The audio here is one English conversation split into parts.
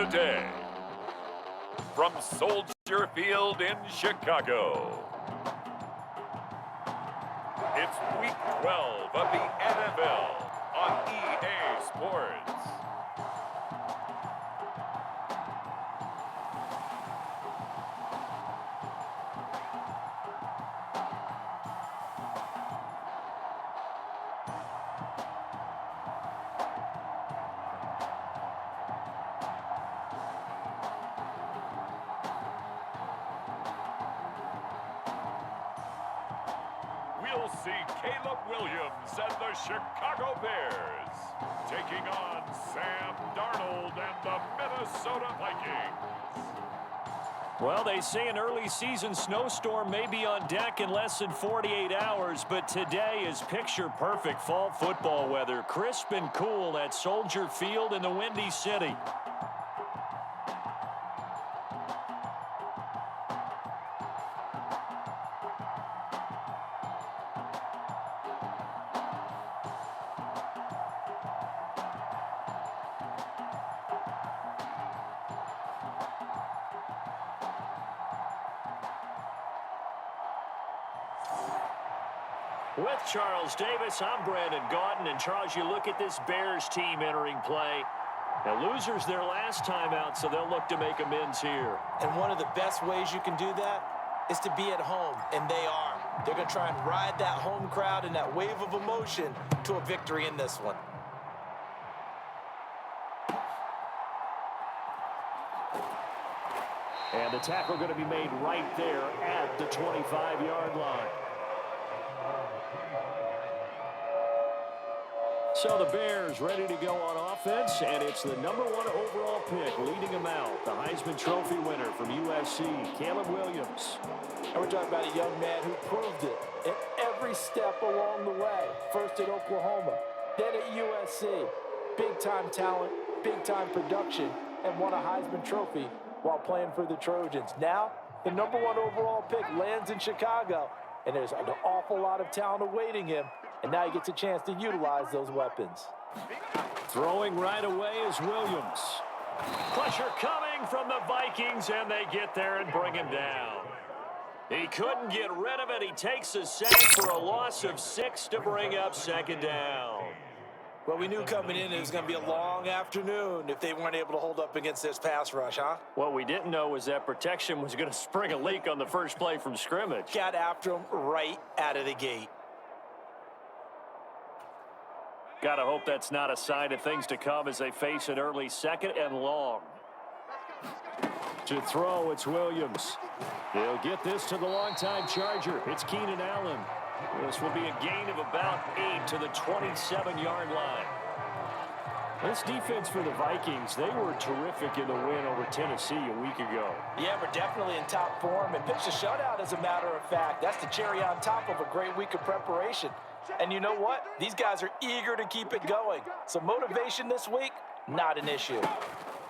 day. From Soldier Field in Chicago, it's Week 12 of the NFL on EA Sports. We'll see Caleb Williams and the Chicago Bears taking on Sam Darnold and the Minnesota Vikings. Well, they say an early season snowstorm may be on deck in less than 48 hours, but today is picture-perfect fall football weather. Crisp and cool at Soldier Field in the Windy City. With Charles Davis, I'm Brandon Gaudin. And Charles, you look at this Bears team entering play. Now, losers their last time out, so they'll look to make amends here. And one of the best ways you can do that is to be at home, and they are. They're going to try and ride that home crowd and that wave of emotion to a victory in this one. And the tackle going to be made right there at the 25-yard line. So the Bears ready to go on offense, and it's the #1 overall pick leading them out, the Heisman Trophy winner from USC, Caleb Williams. And we're talking about a young man who proved it at every step along the way. First at Oklahoma, then at USC. Big-time talent, big-time production, and won a Heisman Trophy while playing for the Trojans. Now, the #1 overall pick lands in Chicago, and there's an awful lot of talent awaiting him. And now he gets a chance to utilize those weapons. Throwing right away is Williams. Pressure coming from the Vikings, and they get there and bring him down. He couldn't get rid of it. He takes a sack for a loss of 6 to bring up second down. Well, we knew coming in it was going to be a long afternoon if they weren't able to hold up against this pass rush, huh? What we didn't know was that protection was going to spring a leak on the first play from scrimmage. Got after him right out of the gate. Gotta hope that's not a sign of things to come as they face an early second and long. To throw, it's Williams. He'll get this to the longtime Charger. It's Keenan Allen. This will be a gain of about 8 to the 27-yard line. This defense for the Vikings, they were terrific in the win over Tennessee a week ago. Yeah, we're definitely in top form and pitched a shutout, as a matter of fact. That's the cherry on top of a great week of preparation. And you know what? These guys are eager to keep it going. So motivation this week, not an issue.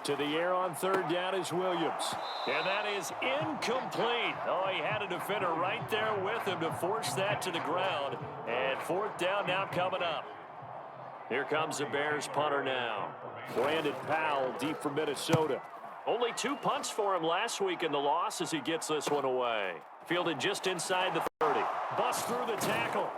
To the air on third down is Williams. And that is incomplete. Oh, he had a defender right there with him to force that to the ground. And fourth down now coming up. Here comes the Bears punter now. Brandon Powell deep for Minnesota. Only 2 punts for him last week in the loss as he gets this one away. Fielded just inside the 30. Bust through the tackle.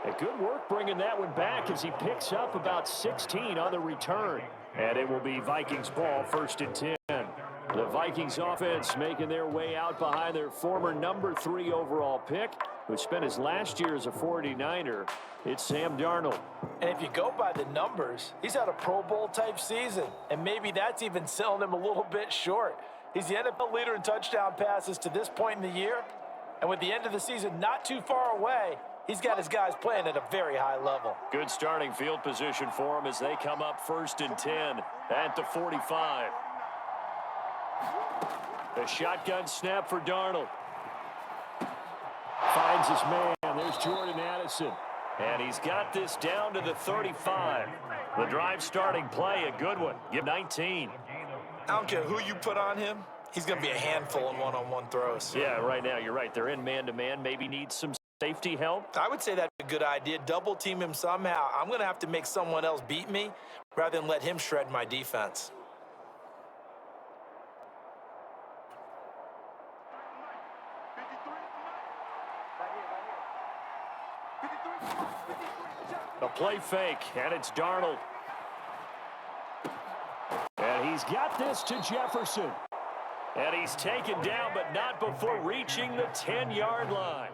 And good work bringing that one back as he picks up about 16 on the return. And it will be Vikings ball, 1st and 10. The Vikings offense making their way out behind their former #3 overall pick, who spent his last year as a 49er. It's Sam Darnold. And if you go by the numbers, he's had a Pro Bowl type season. And maybe that's even selling him a little bit short. He's the NFL leader in touchdown passes to this point in the year. And with the end of the season not too far away, he's got his guys playing at a very high level. Good starting field position for him as they come up 1st and 10 at the 45. A shotgun snap for Darnold. Finds his man. There's Jordan Addison. And he's got this down to the 35. The drive starting play, a good one. Give 19. I don't care who you put on him. He's going to be a handful in one-on-one throws. Yeah, right now, you're right. They're in man-to-man. Maybe needs some safety help? I would say that's a good idea. Double team him somehow. I'm going to have to make someone else beat me rather than let him shred my defense. A play fake, and it's Darnold. And he's got this to Jefferson. And he's taken down, but not before reaching the 10-yard line.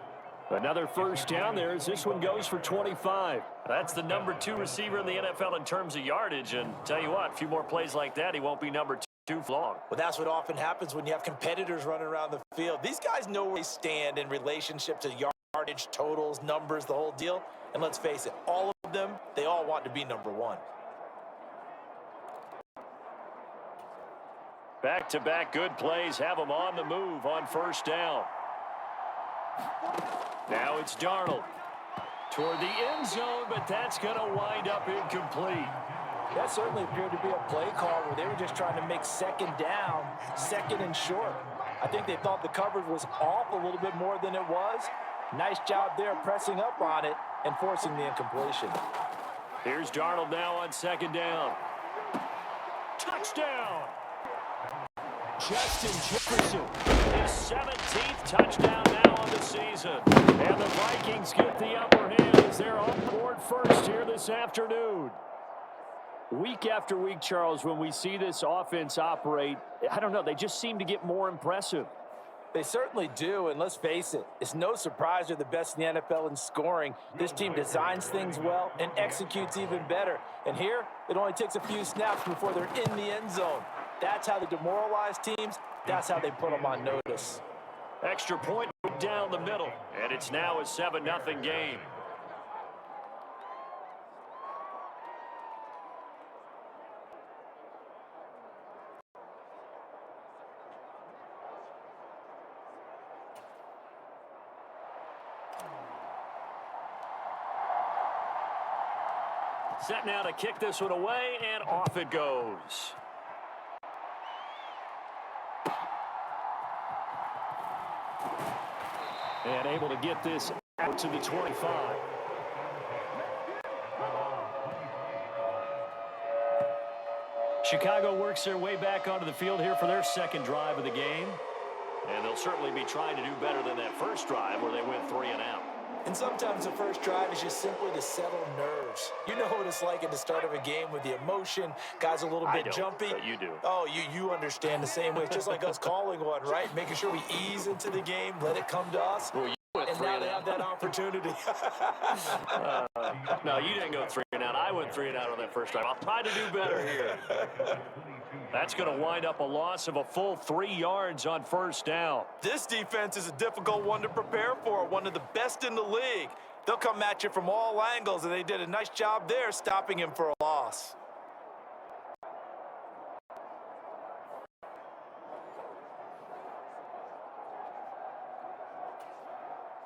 Another first down there as this one goes for 25. That's the number 2 receiver in the NFL in terms of yardage. And tell you what, a few more plays like that, he won't be number 2 for long. Well, that's what often happens when you have competitors running around the field. These guys know where they stand in relationship to yardage, totals, numbers, the whole deal. And let's face it, all of them, they all want to be number 1. Back-to-back good plays have them on the move on first down. Now it's Darnold toward the end zone, but that's going to wind up incomplete. That certainly appeared to be a play call where they were just trying to make second down, second and short. I think they thought the coverage was off a little bit more than it was. Nice job there pressing up on it and forcing the incompletion. Here's Darnold now on second down. Touchdown! Justin Jefferson, his 17th touchdown now on the season. And the Vikings get the upper hand as they're on board first here this afternoon. Week after week, Charles, when we see this offense operate, I don't know, they just seem to get more impressive. They certainly do, and let's face it, it's no surprise they're the best in the NFL in scoring. This team designs things well and executes even better. And here, it only takes a few snaps before they're in the end zone. That's how they demoralize teams. That's how they put them on notice. Extra point down the middle, and it's now a 7-0 game. Set now to kick this one away, and off it goes. And able to get this out to the 25. Chicago works their way back onto the field here for their second drive of the game. And they'll certainly be trying to do better than that first drive where they went 3 and out. And sometimes the first drive is just simply to settle nerves. You know what it's like at the start of a game with the emotion. Guys a little bit jumpy. But you do. Oh, you understand the same way. It's just like us calling one, right? Making sure we ease into the game, let it come to us. Well, and now they have that opportunity. No, you didn't go 3 and out. I went 3 and out on that first drive. I'll try to do better here. That's going to wind up a loss of a full 3 yards on first down. This defense is a difficult one to prepare for, one of the best in the league. They'll come at you from all angles, and they did a nice job there stopping him for a loss.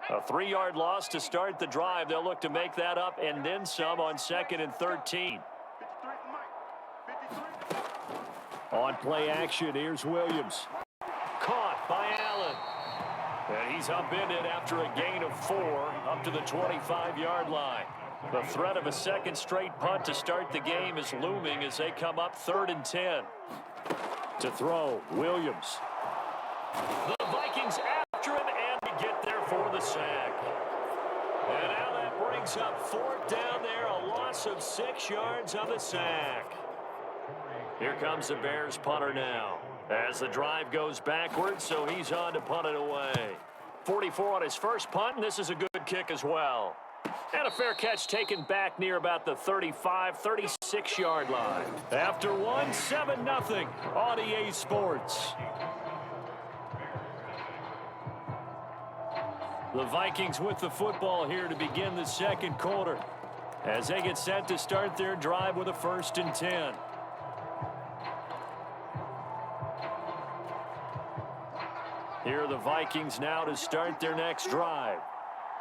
A 3-yard loss to start the drive. They'll look to make that up and then some on 2nd and 13. On play action, here's Williams. Caught by Allen. And he's upended after a gain of 4 up to the 25-yard line. The threat of a second straight punt to start the game is looming as they come up 3rd and 10. To throw, Williams. The Vikings after him, and they get there for the sack. And now that brings up 4th down there, a loss of 6 yards on the sack. Here comes the Bears punter now. As the drive goes backwards, so he's on to punt it away. 44 on his first punt, and this is a good kick as well. And a fair catch taken back near about the 35, 36-yard line. After one, 7-0 on EA Sports. The Vikings with the football here to begin the second quarter as they get set to start their drive with a 1st and 10. Here are the Vikings now to start their next drive.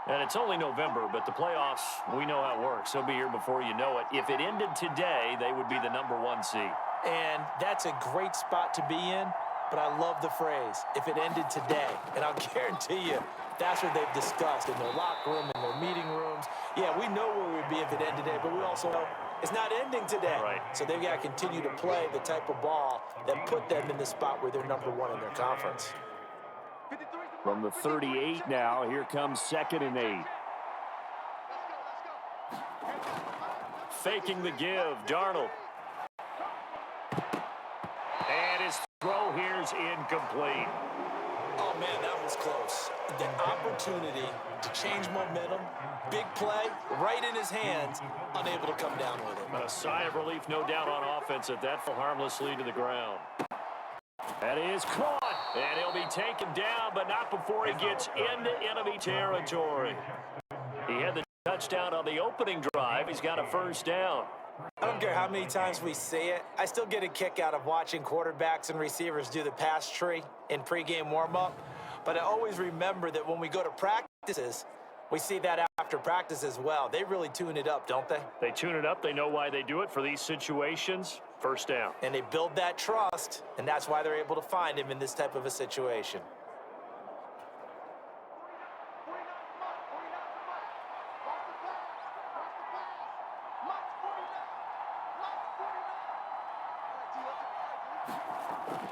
And it's only November, but the playoffs, we know how it works. They'll be here before you know it. If it ended today, they would be the number 1 seed. And that's a great spot to be in. but I love the phrase, if it ended today. And I'll guarantee you, that's what they've discussed in their locker room, in their meeting rooms. Yeah, we know where we'd be if it ended today, but we also know it's not ending today. Right. So they've got to continue to play the type of ball that put them in the spot where they're #1 in their conference. From the 38 now, here comes 2nd and 8. Faking the give, Darnold. And his throw here's incomplete. Oh, man, that was close. The opportunity to change momentum, big play, right in his hands, unable to come down with it. A sigh of relief, no doubt, on offense at that harmlessly to the ground. That is caught, and he'll be taken down, but not before he gets into enemy territory. He had the touchdown on the opening drive. He's got a first down. I don't care how many times we see it. I still get a kick out of watching quarterbacks and receivers do the pass tree in pregame warm-up. But I always remember that when we go to practices, we see that after practice as well. They really tune it up, don't they? They tune it up. They know why they do it for these situations. First down. And they build that trust, and that's why they're able to find him in this type of a situation.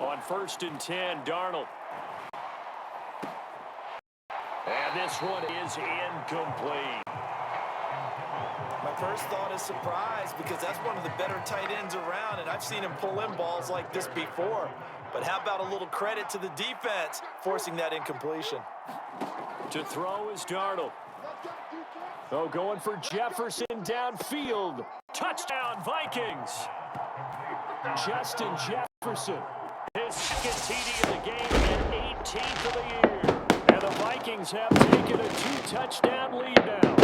On 1st and 10, Darnold. And this one is incomplete. My first thought is surprise because that's one of the better tight ends around, and I've seen him pull in balls like this before. But how about a little credit to the defense forcing that incompletion? To throw is Darnold. Oh, going for Jefferson downfield. Touchdown, Vikings. Justin Jefferson. His 2nd TD of the game and 18th of the year. And the Vikings have taken a 2-touchdown lead now.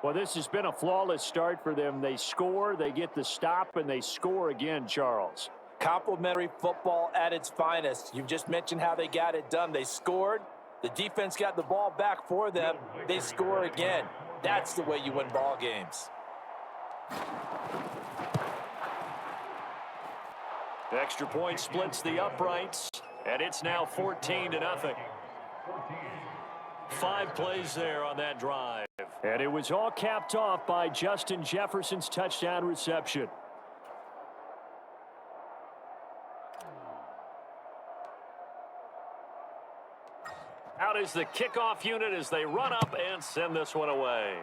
Well, this has been a flawless start for them. They score, they get the stop, and they score again, Charles. Complimentary football at its finest. You've just mentioned how they got it done. They scored. The defense got the ball back for them. They score again. That's the way you win ball games. Extra point splits the uprights, and it's now 14-0. 5 plays there on that drive. And it was all capped off by Justin Jefferson's touchdown reception. Out is the kickoff unit as they run up and send this one away.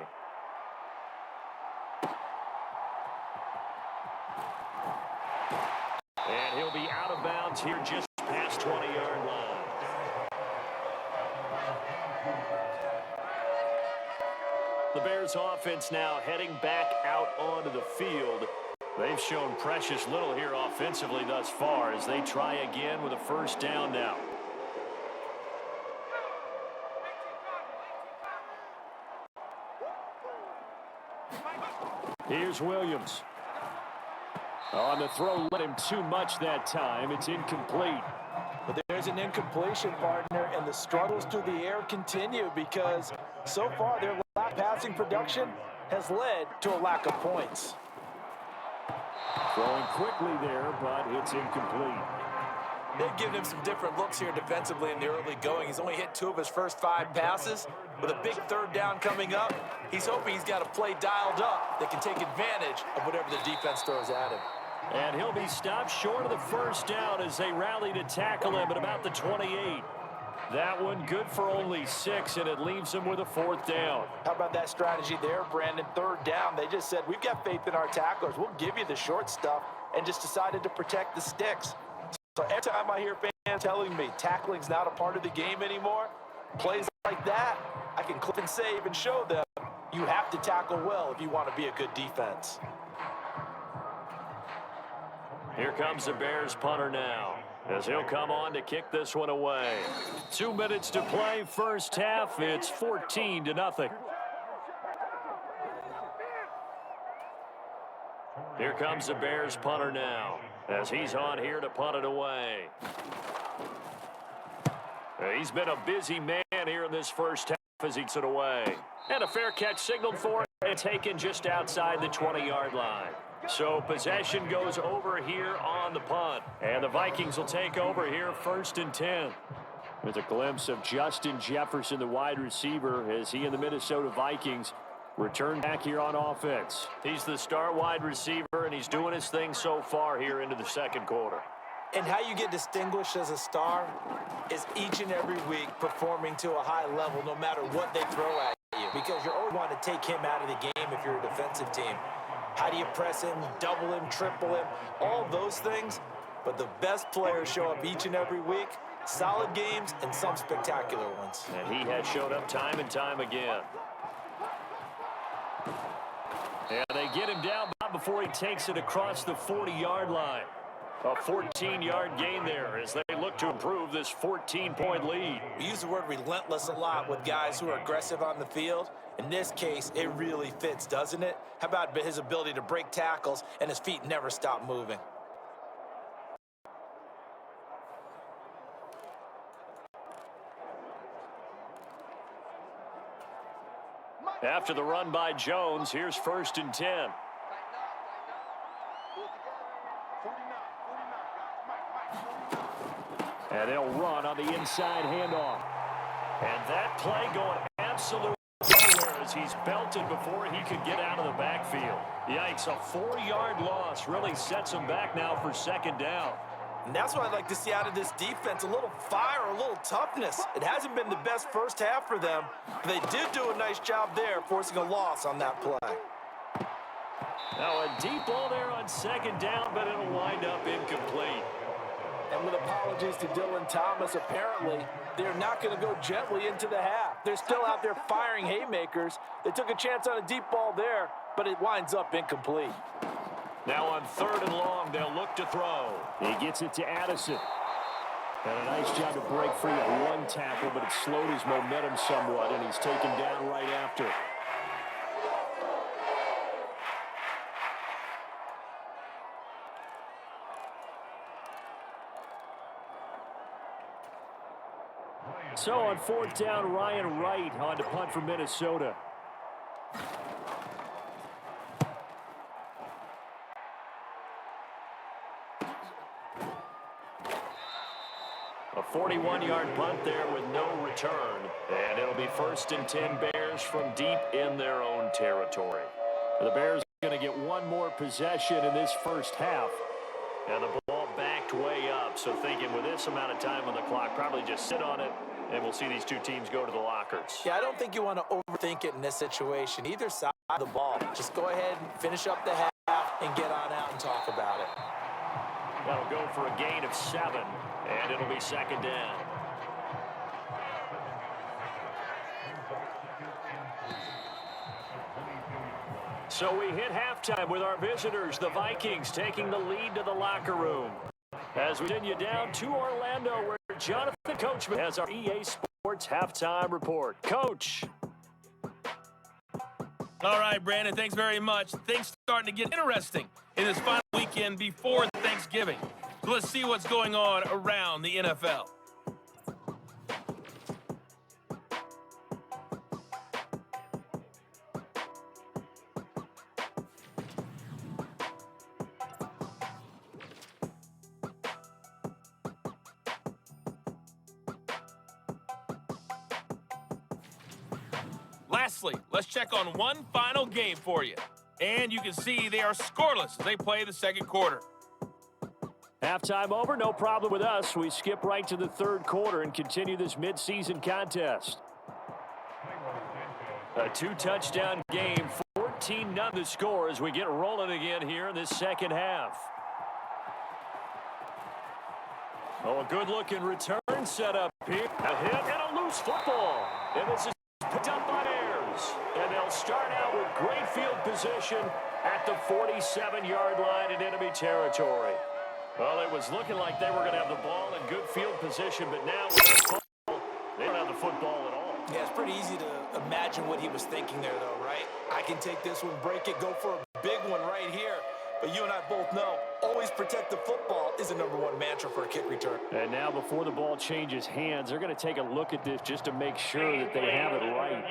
And he'll be out of bounds here just past 20-yard line. The Bears offense now heading back out onto the field. They've shown precious little here offensively thus far as they try again with a first down now. Here's Williams. On the throw, let him too much that time. It's incomplete. But there's an incompletion, partner, and the struggles through the air continue because so far their lack of passing production has led to a lack of points. Throwing quickly there, but it's incomplete. They've given him some different looks here defensively in the early going. He's only hit 2 of his first 5 passes. With a big 3rd down coming up, he's hoping he's got a play dialed up that can take advantage of whatever the defense throws at him. And he'll be stopped short of the first down as they rally to tackle him at about the 28. That one good for only 6, and it leaves him with a 4th down. How about that strategy there, Brandon? 3rd down, they just said, we've got faith in our tacklers. We'll give you the short stuff, and just decided to protect the sticks. So every time I hear fans telling me tackling's not a part of the game anymore, plays like that, I can clip and save and show them you have to tackle well if you want to be a good defense. Here comes the Bears punter now as he'll come on to kick this one away. 2 minutes to play, first half. It's 14-0. Here comes the Bears punter now as he's on here to punt it away. He's been a busy man here in this first half as he gets it away. And a fair catch signaled for and taken just outside the 20-yard line. So possession goes over here on the punt. And the Vikings will take over here 1st and 10. With a glimpse of Justin Jefferson, the wide receiver, as he and the Minnesota Vikings return back here on offense. He's the star wide receiver, and he's doing his thing so far here into the second quarter. And how you get distinguished as a star is each and every week performing to a high level no matter what they throw at you. Because you're always wanting to take him out of the game if you're a defensive team. How do you press him, double him, triple him, all those things? But the best players show up each and every week. Solid games and some spectacular ones. And he has showed up time and time again. And they get him down before he takes it across the 40-yard line. A 14-yard gain there as they look to improve this 14-point lead. We use the word relentless a lot with guys who are aggressive on the field. In this case, it really fits, doesn't it? How about his ability to break tackles and his feet never stop moving? After the run by Jones, here's 1st and 10. And they'll run on the inside handoff. And that play going absolutely nowhere as he's belted before he could get out of the backfield. Yikes, a 4-yard loss really sets him back now for 2nd down. And that's what I'd like to see out of this defense, a little fire, a little toughness. It hasn't been the best first half for them, but they did do a nice job there, forcing a loss on that play. Now a deep ball there on 2nd down, but it'll wind up incomplete. And with apologies to Dylan Thomas, apparently they're not going to go gently into the half. They're still out there firing haymakers. They took a chance on a deep ball there, but it winds up incomplete. Now on 3rd and long, they'll look to throw. He gets it to Addison. And a nice job to break free of one tackle, but it slowed his momentum somewhat, and he's taken down right after. So on 4th down, Ryan Wright on to punt for Minnesota. A 41-yard punt there with no return. And it'll be 1st and 10 Bears from deep in their own territory. The Bears are going to get one more possession in this first half. And the ball backed way up. So thinking with this amount of time on the clock, probably just sit on it, and we'll see these two teams go to the lockers. Yeah, I don't think you want to overthink it in this situation. Either side of the ball. Just go ahead and finish up the half and get on out and talk about it. That'll go for a gain of 7, and it'll be 2nd down. So we hit halftime with our visitors, the Vikings, taking the lead to the locker room. As we continue down to Orlando, where Jonathan Coachman has our EA Sports halftime report. Coach. All right, Brandon, thanks very much. Things starting to get interesting in this final weekend before Thanksgiving. So let's see what's going on around the NFL. Lastly, let's check on one final game for you. And you can see they are scoreless as they play the second quarter. Halftime over, no problem with us. We skip right to the 3rd quarter and continue this midseason contest. A 2-touchdown game, 14-0 the score as we get rolling again here in this second half. Oh, a good-looking return set up here. A hit and a loose football. And this is picked up by Bears. And they'll start out with great field position at the 47-yard line in enemy territory. Well, it was looking like they were going to have the ball in good field position, but now with the football, they don't have the football at all. Yeah, it's pretty easy to imagine what he was thinking there, though, right? I can take this one, break it, go for a big one right here. But you and I both know, always protect the football is the #1 mantra for a kick return. And now before the ball changes hands, they're going to take a look at this just to make sure that they have it right.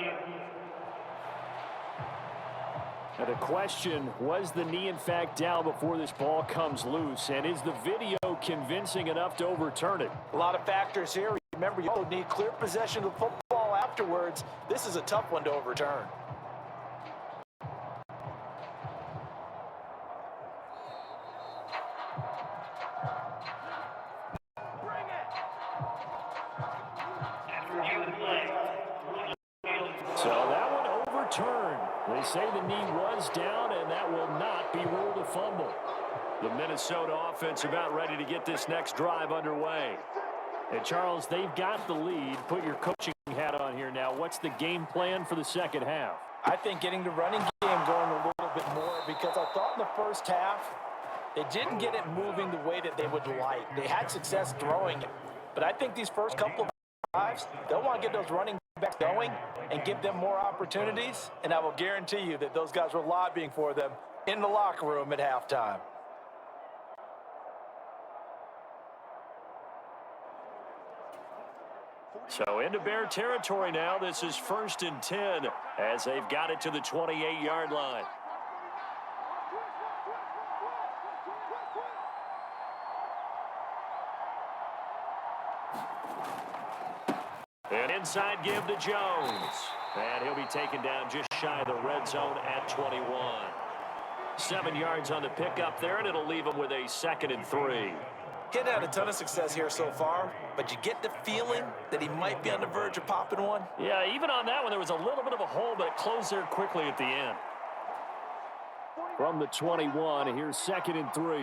Now the question, was the knee in fact down before this ball comes loose? And is the video convincing enough to overturn it? A lot of factors here. Remember, you need clear possession of the football afterwards. This is a tough one to overturn. So that one overturned. They say the knee was down, and that will not be ruled a fumble. The Minnesota offense about ready to get this next drive underway. And, Charles, they've got the lead. Put your coaching hat on here now. What's the game plan for the second half? I think getting the running game going a little bit more, because I thought in the first half they didn't get it moving the way that they would like. They had success throwing it. But I think these first couple of drives, they'll want to get those running backs going and give them more opportunities. And I will guarantee you that those guys were lobbying for them in the locker room at halftime. So into Bear territory now. This is 1st and 10 as they've got it to the 28-yard line. An inside give to Jones. And he'll be taken down just shy of the red zone at 21. 7 yards on the pickup there, and it'll leave him with a 2nd and 3. He's had a ton of success here so far, but you get the feeling that he might be on the verge of popping one. Yeah, even on that one, there was a little bit of a hole, but it closed there quickly at the end. From the 21, here's 2nd and 3.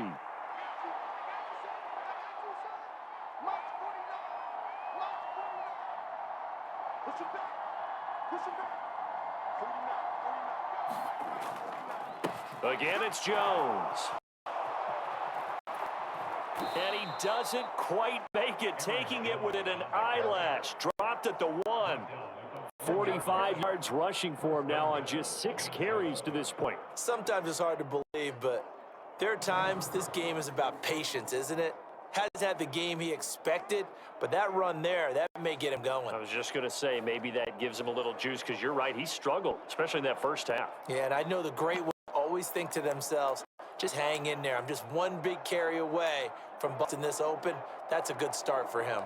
Again, it's Jones. And he doesn't quite make it, taking it within an eyelash. Dropped at the 1. 45 yards rushing for him now on just 6 carries to this point. Sometimes it's hard to believe, but there are times this game is about patience, isn't it? Hasn't had the game he expected, but that run there, that may get him going. I was just going to say, maybe that gives him a little juice, because you're right, he struggled, especially in that first half. Yeah, and I know the great ones always think to themselves, just hang in there. I'm just one big carry away from busting this open. That's a good start for him.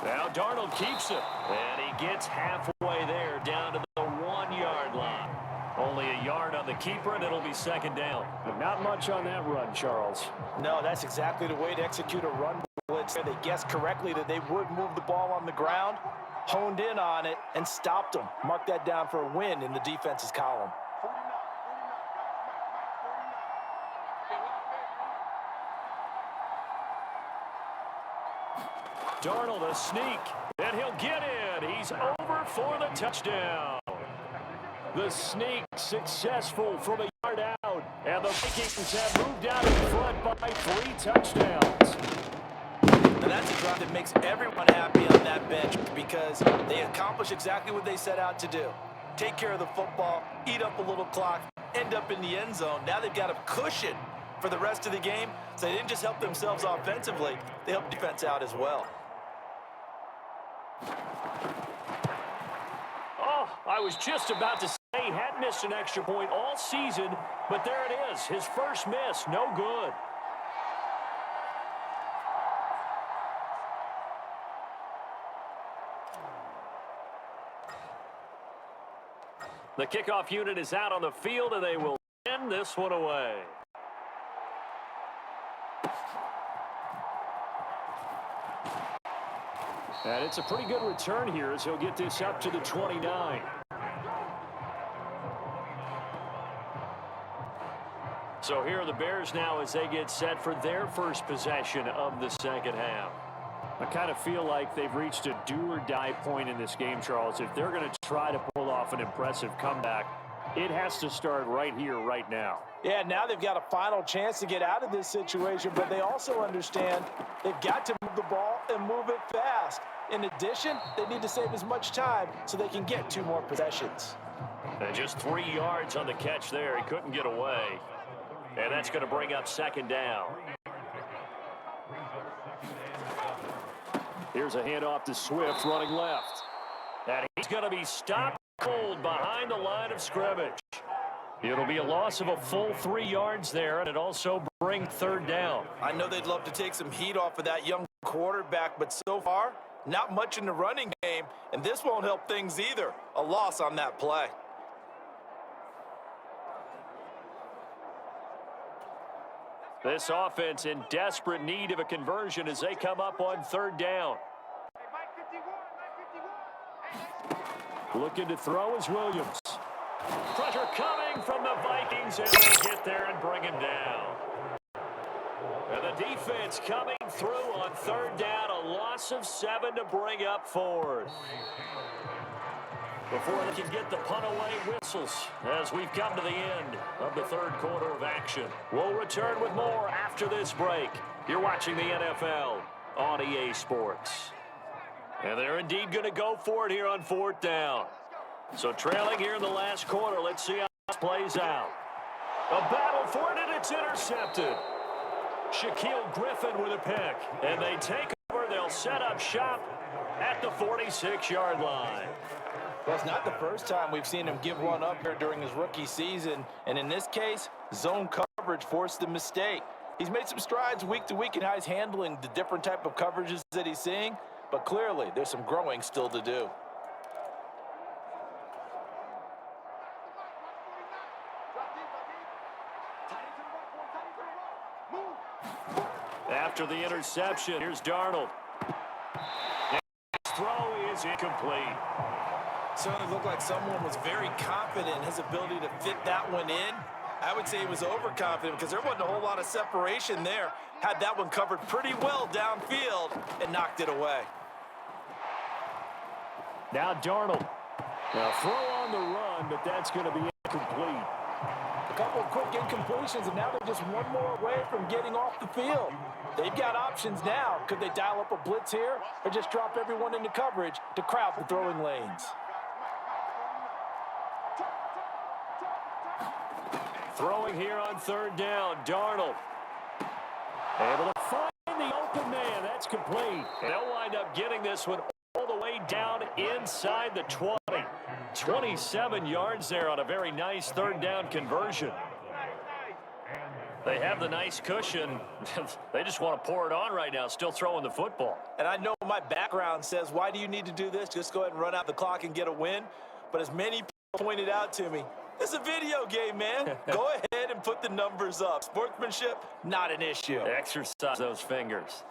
Now Darnold keeps it, and he gets halfway there, down to the 1-yard line. Only a yard on the keeper, and it'll be 2nd down. Not much on that run, Charles. No, that's exactly the way to execute a run blitz. They guessed correctly that they would move the ball on the ground, honed in on it, and stopped them. Mark that down for a win in the defense's column. Darnold a sneak, and he'll get in. He's over for the touchdown. The sneak successful from a yard out, and the Vikings have moved out in front by 3 touchdowns. Now that's a drive that makes everyone happy on that bench, because they accomplish exactly what they set out to do. Take care of the football, eat up a little clock, end up in the end zone. Now they've got a cushion for the rest of the game, so they didn't just help themselves offensively, they helped defense out as well. Oh, I was just about to say he hadn't missed an extra point all season, but there it is, his first miss, no good. The kickoff unit is out on the field, and they will send this one away. And it's a pretty good return here as he'll get this up to the 29. So here are the Bears now as they get set for their first possession of the second half. I kind of feel like they've reached a do-or-die point in this game, Charles. If they're going to try to pull off an impressive comeback, it has to start right here, right now. Yeah, now they've got a final chance to get out of this situation, but they also understand they've got to move the ball and move it fast. In addition, they need to save as much time so they can get 2 more possessions. And just 3 yards on the catch there. He couldn't get away. And that's going to bring up second down. Here's a handoff to Swift running left. And he's going to be stopped cold behind the line of scrimmage. It'll be a loss of a full 3 yards there, and it also brings third down. I know they'd love to take some heat off of that young quarterback, but so far, not much in the running game, and this won't help things either. A loss on that play. This offense in desperate need of a conversion as they come up on third down. Looking to throw is Williams. Pressure coming from the Vikings, and they get there and bring him down. And the defense coming through on third down, a loss of 7 to bring up fourth. Before they can get the punt away whistles as we've come to the end of the third quarter of action. We'll return with more after this break. You're watching the NFL on EA Sports. And they're indeed going to go for it here on fourth down. So trailing here in the last quarter, let's see how this plays out. A battle for it, and it's intercepted. Shaquille Griffin with a pick. And they take over. They'll set up shop at the 46-yard line. Well, it's not the first time we've seen him give one up here during his rookie season. And in this case, zone coverage forced the mistake. He's made some strides week to week in how he's handling the different type of coverages that he's seeing. But clearly, there's some growing still to do. After the interception, here's Darnold. His throw is incomplete. Certainly looked like someone was very confident in his ability to fit that one in. I would say he was overconfident because there wasn't a whole lot of separation there. Had that one covered pretty well downfield and knocked it away. Now Darnold. Now throw on the run, but that's going to be incomplete. A couple of quick incompletions, and now they're just one more away from getting off the field. They've got options now. Could they dial up a blitz here or just drop everyone into coverage to crowd the throwing lanes? Throwing here on third down, Darnold. Able to find the open man. That's complete. They'll wind up getting this one all the way down inside the 20. 27 yards there on a very nice third down conversion. They have the nice cushion. They just want to pour it on right now, still throwing the football. And I know my background says, why do you need to do this? Just go ahead and run out the clock and get a win. But as many people pointed out to me, it's a video game, man. Go ahead and put the numbers up. Sportsmanship, not an issue. Exercise those fingers.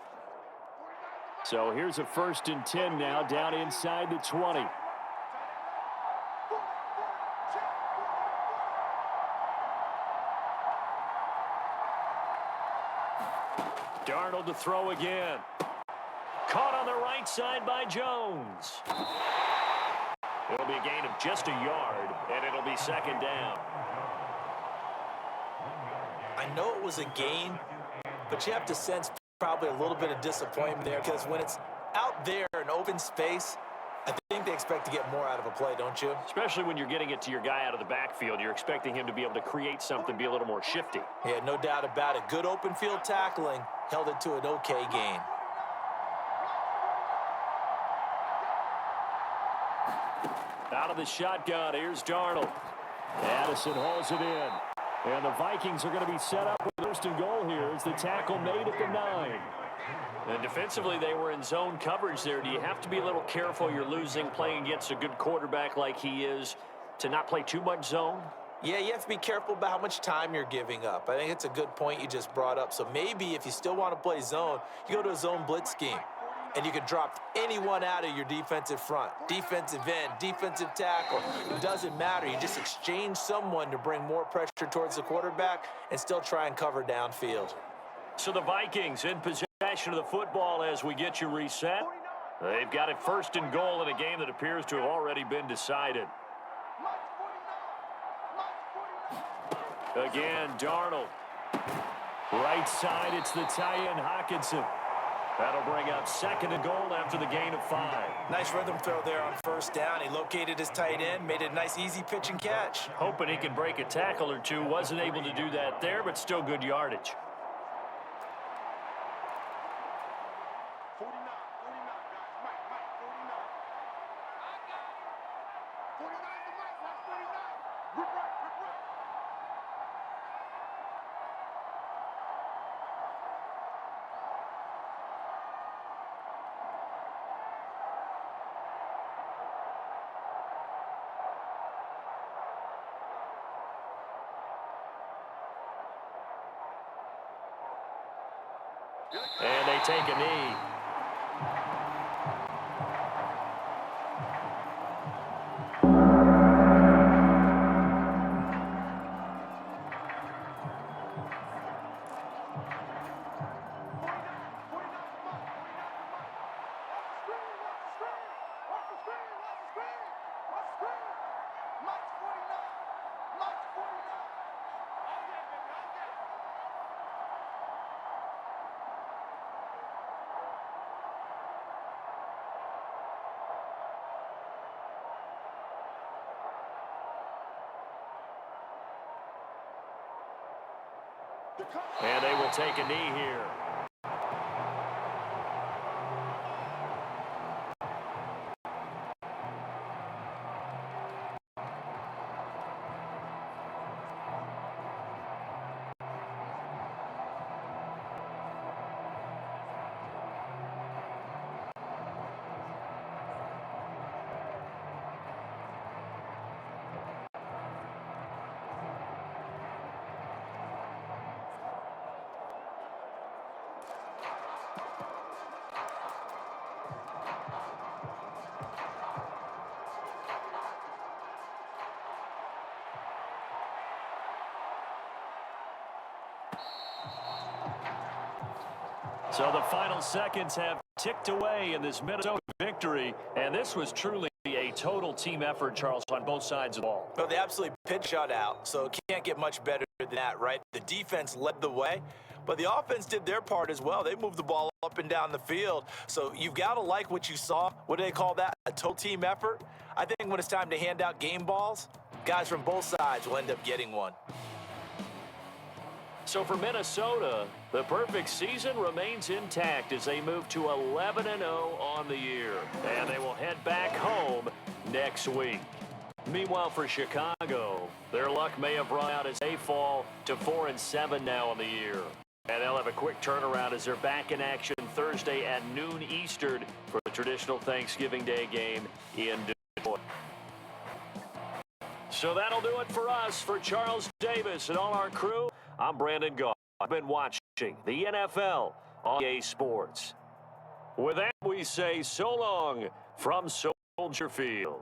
So here's a 1st and 10 now, down inside the 20. Darnold to throw again. Caught on the right side by Jones. It'll be a gain of just a yard, and it'll be second down. I know it was a gain, but you have to sense probably a little bit of disappointment there because when it's out there in open space, I think they expect to get more out of a play, don't you? Especially when you're getting it to your guy out of the backfield. You're expecting him to be able to create something, be a little more shifty. Yeah, no doubt about it. Good open field tackling held it to an okay gain. Out of the shotgun, here's Darnold. Addison hauls it in. And the Vikings are going to be set up with 1st and goal here as the tackle made at the 9. And defensively, they were in zone coverage there. Do you have to be a little careful? You're losing, playing against a good quarterback like he is, to not play too much zone? Yeah, you have to be careful about how much time you're giving up. I think it's a good point you just brought up. So maybe if you still want to play zone, you go to a zone blitz scheme. And you can drop anyone out of your defensive front. Defensive end, defensive tackle. It doesn't matter. You just exchange someone to bring more pressure towards the quarterback and still try and cover downfield. So the Vikings in possession of the football as we get you reset. They've got it 1st and goal in a game that appears to have already been decided. Again, Darnold. Right side, it's the tie-in Hawkinson. That'll bring up 2nd and goal after the gain of 5. Nice rhythm throw there on 1st down. He located his tight end, made it a nice easy pitch and catch. Hoping he can break a tackle or two. Wasn't able to do that there, but still good yardage. 49, 49, guys. Mike, 49. I got it. 49 to Mike. That's 49. Rip right, rip right. And they take a knee. And they will take a knee here. So the final seconds have ticked away in this Minnesota victory, and this was truly a total team effort, Charles, on both sides of the ball. Well, they absolutely pitch shutout, so it can't get much better than that, right? The defense led the way, but the offense did their part as well. They moved the ball up and down the field, so you've got to like what you saw. What do they call that? A total team effort? I think when it's time to hand out game balls, guys from both sides will end up getting one. So for Minnesota, the perfect season remains intact as they move to 11-0 on the year. And they will head back home next week. Meanwhile, for Chicago, their luck may have run out as they fall to 4-7 now on the year. And they'll have a quick turnaround as they're back in action Thursday at noon Eastern for the traditional Thanksgiving Day game in Detroit. So that'll do it for us. For Charles Davis and all our crew, I'm Brandon Goff. I've been watching the NFL on EA Sports. With that, we say so long from Soldier Field.